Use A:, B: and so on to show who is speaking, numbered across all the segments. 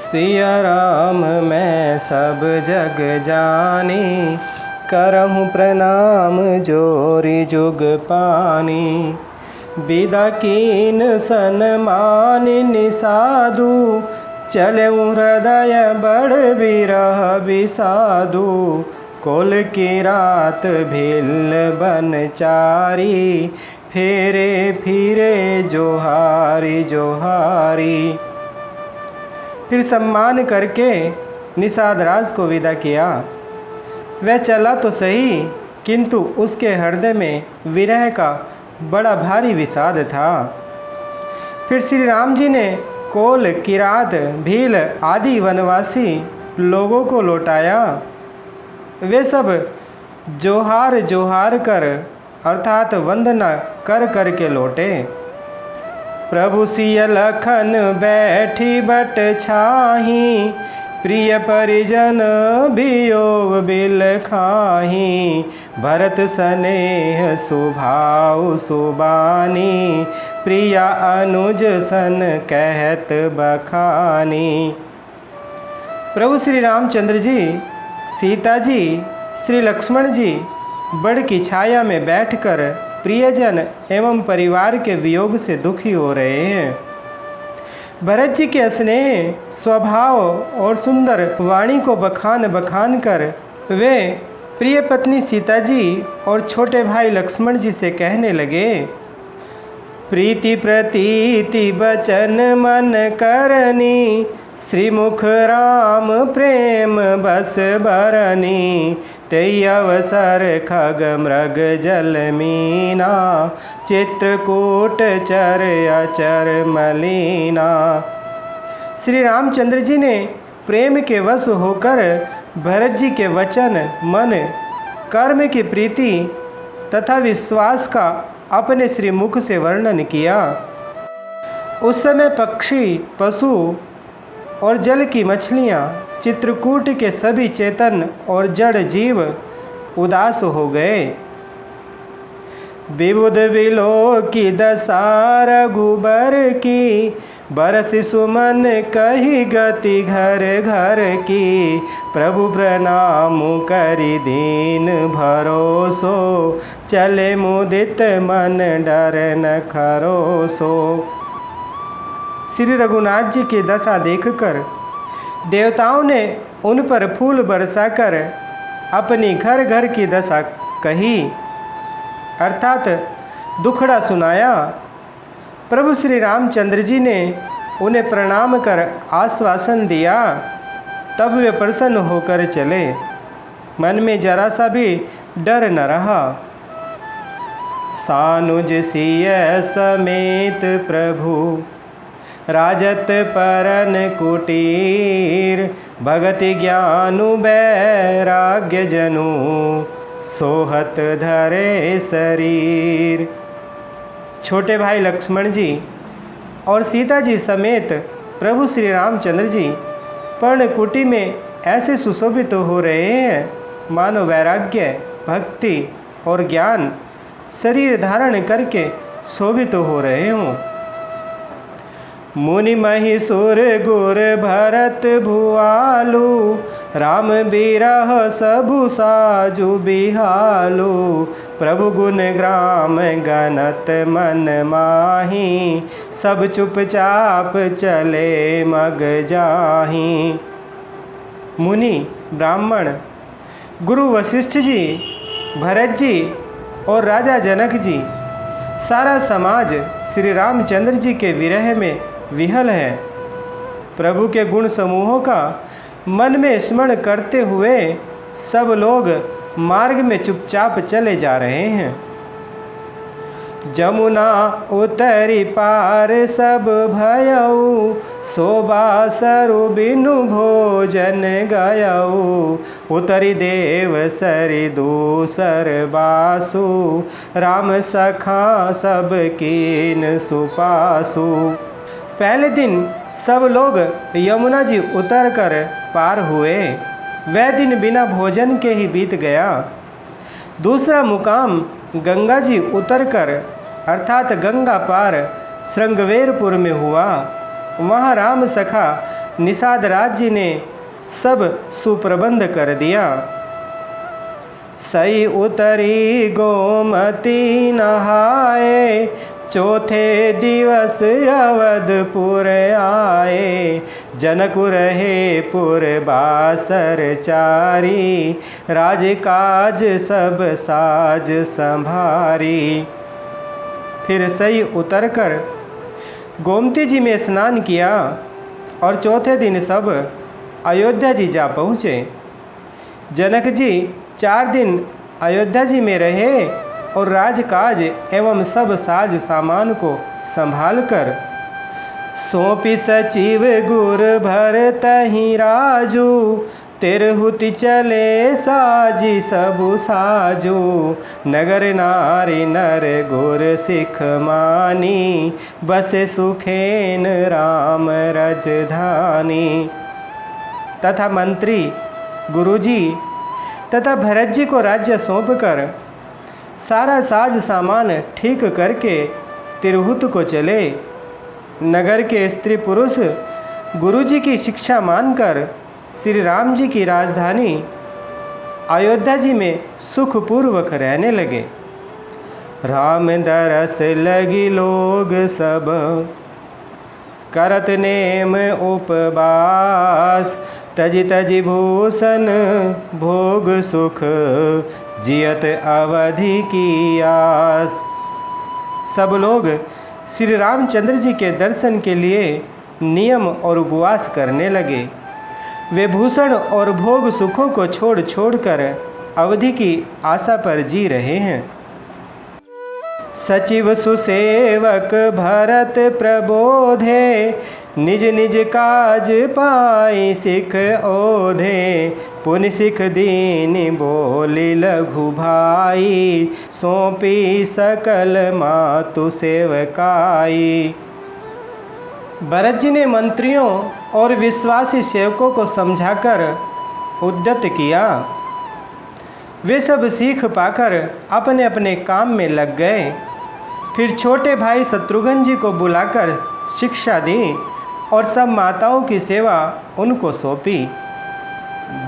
A: सिया राम मैं सब जग जानी, करहूँ प्रणाम जोरी जुग पानी। विदा कीन सन्मानिनि साधु, चलऊँ हृदय बड़ बिरह बिसाधु। कोल की रात भिल बन चारी, फेरे फिरे जोहारी जोहारी। फिर सम्मान करके निषाद राज को विदा किया। वह चला तो सही, किंतु उसके हृदय में विरह का बड़ा भारी विषाद था। फिर श्री राम जी ने कोल, किरात, भील आदि वनवासी लोगों को लौटाया। वे सब जोहार जोहार कर अर्थात वंदना कर कर के लौटे। प्रभु सिय लखन बैठी बट छाही, प्रिय परिजन वियोग बिल खाही। भरत स्नेह सुभाव सुबानी, प्रिया अनुज सन कहत बखानी। प्रभु श्री रामचंद्र जी, सीता जी, श्री लक्ष्मण जी बड़ की छाया में बैठकर प्रियजन एवं परिवार के वियोग से दुखी हो रहे हैं। भरत जी के स्नेह स्वभाव और सुंदर वाणी को बखान बखान कर वे प्रिय पत्नी सीता जी और छोटे भाई लक्ष्मण जी से कहने लगे, प्रीति प्रतीति बचन मन करनी, श्रीमुख राम प्रेम बस बरनी। तै अवसर खग मृग जल मीना, चित्रकूट चर अचर मलीना। श्री रामचंद्र जी ने प्रेम के वश होकर भरत जी के वचन, मन, कर्म की प्रीति तथा विश्वास का अपने श्रीमुख से वर्णन किया। उस समय पक्षी, पशु और जल की मछलियाँ, चित्रकूट के सभी चेतन और जड़ जीव उदास हो गए। विबुध बिलो की दशा रघुबर की, बरस सुमन कही गति घर घर की। प्रभु प्रणाम करि दीन भरोसो, चले मुदित मन डर न खरोसो। श्री रघुनाथ जी की दशा देखकर देवताओं ने उन पर फूल बरसाकर अपनी घर घर की दशा कही अर्थात दुखड़ा सुनाया। प्रभु श्री रामचंद्र जी ने उन्हें प्रणाम कर आश्वासन दिया। तब वे प्रसन्न होकर चले। मन में जरा सा भी डर न रहा। सानुज सिय समेत प्रभु, राजत परन कुटीर। भगति ज्ञानु बैराग्य जनु, सोहत धरे शरीर। छोटे भाई लक्ष्मण जी और सीता जी समेत प्रभु श्री रामचंद्र जी पर्णकुटी में ऐसे सुशोभित हो रहे हैं मानो वैराग्य, भक्ति और ज्ञान शरीर धारण करके शोभित हो रहे हों। मुनि महिषुर गुर भरत भुआलु, राम बिरह सबु साजु बिहालु। प्रभु गुण ग्राम गनत मन माही, सब चुपचाप चले मग जाही। मुनि, ब्राह्मण, गुरु वशिष्ठ जी, भरत जी और राजा जनक जी, सारा समाज श्री रामचंद्र जी के विरह में विहल है। प्रभु के गुण समूहों का मन में स्मरण करते हुए सब लोग मार्ग में चुपचाप चले जा रहे हैं। जमुना उतरी पार सब भयऊ, शोभा सरु बिनु भोजन गयऊ। उतरी देव सरि दूसर बासु, राम सखा सब कीन सुपासु। पहले दिन सब लोग यमुना जी उतर कर पार हुए। वह दिन बिना भोजन के ही बीत गया। दूसरा मुकाम गंगा जी उतरकर अर्थात गंगा पार श्रृंगवेरपुर में हुआ। वहाँ राम सखा निषाद राज्य ने सब सुप्रबंध कर दिया। सई उतरी गोमती नहाए, चौथे दिवस अवधपुर आए। जनकु रहे पुर बासर चारी, राजकाज सब साज संभारी। फिर सई उतरकर गोमती जी में स्नान किया और चौथे दिन सब अयोध्या जी जा पहुँचे। जनक जी 4 दिन अयोध्या जी में रहे और राजकाज एवं सब साज सामान को संभाल कर सौंपी सचिव गुर भर तहि राजू। तिरहुति चले साजी सबु साजू, नगर नारी नर गुर सिख मानी। बसे सुखेन राम रजधानी। तथा मंत्री गुरुजी तथा भरत जी को राज्य सौंपकर सारा साज सामान ठीक करके तिरहुत को चले। नगर के स्त्री पुरुष गुरुजी की शिक्षा मानकर श्री राम जी की राजधानी अयोध्या जी में सुखपूर्वक रहने लगे। राम दरस लगी लोग सब, करत नेम उपवास। तजि तजि भूषण भोग सुख, जियत अवधि की आस। सब लोग श्री रामचंद्र जी के दर्शन के लिए नियम और उपवास करने लगे। वे भूषण और भोग सुखों को छोड़ छोड़कर अवधि की आशा पर जी रहे हैं। सचिव सुसेवक भरत प्रबोधे, निज निज काज पाई सिख ओधे। पुनि सिख दीन बोली लघु भाई, सौंपी सकल मातु सेवकाई। भरत जी ने मंत्रियों और विश्वासी सेवकों को समझाकर उद्यत किया। वे सब सीख पाकर अपने अपने काम में लग गए। फिर छोटे भाई शत्रुघ्न जी को बुलाकर शिक्षा दी और सब माताओं की सेवा उनको सौंपी।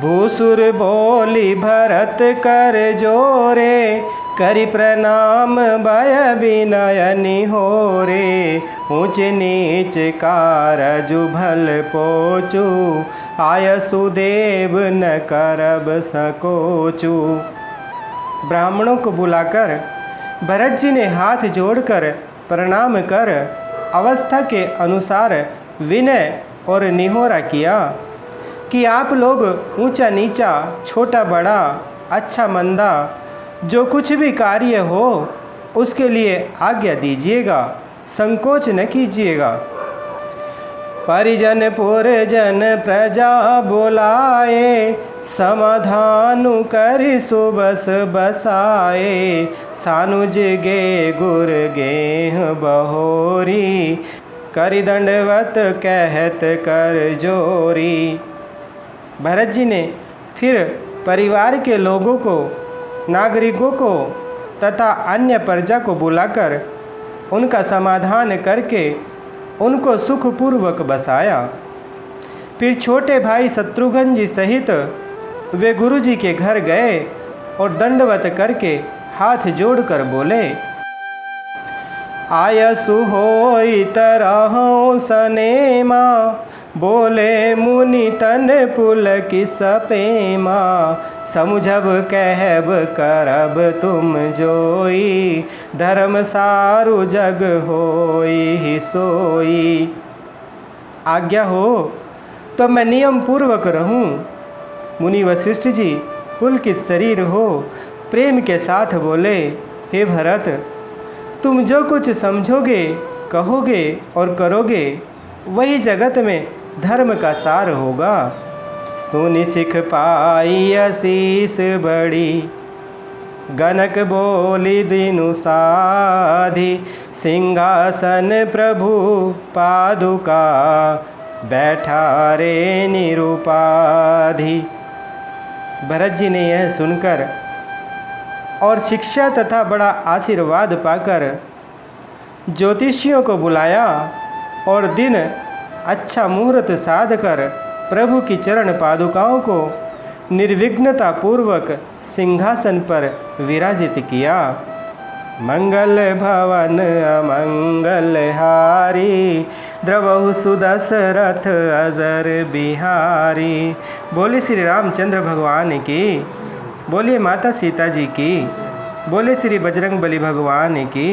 A: भूसुर बोली भरत कर जोरे, करि प्रणाम भय विनय निहोरे। ऊंच नीच कारजु भल पोचू, आय सुदेव न करब सकोचू। ब्राह्मणों को बुलाकर भरत जी ने हाथ जोड़कर प्रणाम कर अवस्था के अनुसार विनय और निहोरा किया कि आप लोग ऊंचा नीचा, छोटा बड़ा, अच्छा मंदा, जो कुछ भी कार्य हो उसके लिए आज्ञा दीजिएगा, संकोच न कीजिएगा। परिजन पुरजन प्रजा बुलाए, समाधानु करि सुबस बसाए। सानुज गे गुर गेह बहोरी, करि दंडवत कहत कर जोरी। भरत जी ने फिर परिवार के लोगों को, नागरिकों को तथा अन्य प्रजा को बुलाकर उनका समाधान करके उनको सुखपूर्वक बसाया। फिर छोटे भाई शत्रुघ्न जी सहित वे गुरु जी के घर गए और दंडवत करके हाथ जोड़कर बोले, आयसु होई तरहु सनेमा। बोले मुनि तन पुलकि सपेमा। समुझब कहब करब तुम जोई, धर्म सारु जग होई सोई। आज्ञा हो तो मैं नियम पूर्वक रहूं। मुनि वशिष्ठ जी पुलकित शरीर हो प्रेम के साथ बोले, हे भरत, तुम जो कुछ समझोगे, कहोगे और करोगे वही जगत में धर्म का सार होगा। सुनि सिख पाई आशीष बड़ी, गनक बोली दिनु साधी। सिंहासन प्रभु पादुका, बैठा रे निरुपाधि। भरत जी ने यह सुनकर और शिक्षा तथा बड़ा आशीर्वाद पाकर ज्योतिषियों को बुलाया और दिन अच्छा मुहूर्त साध कर प्रभु की चरण पादुकाओं को निर्विघ्नता पूर्वक सिंहासन पर विराजित किया। मंगल भवन अमंगल हारी, द्रवहु सुदशरथ अजर बिहारी। बोले श्री रामचंद्र भगवान की, बोलिए माता सीता जी की, बोले श्री बजरंग बली भगवान की।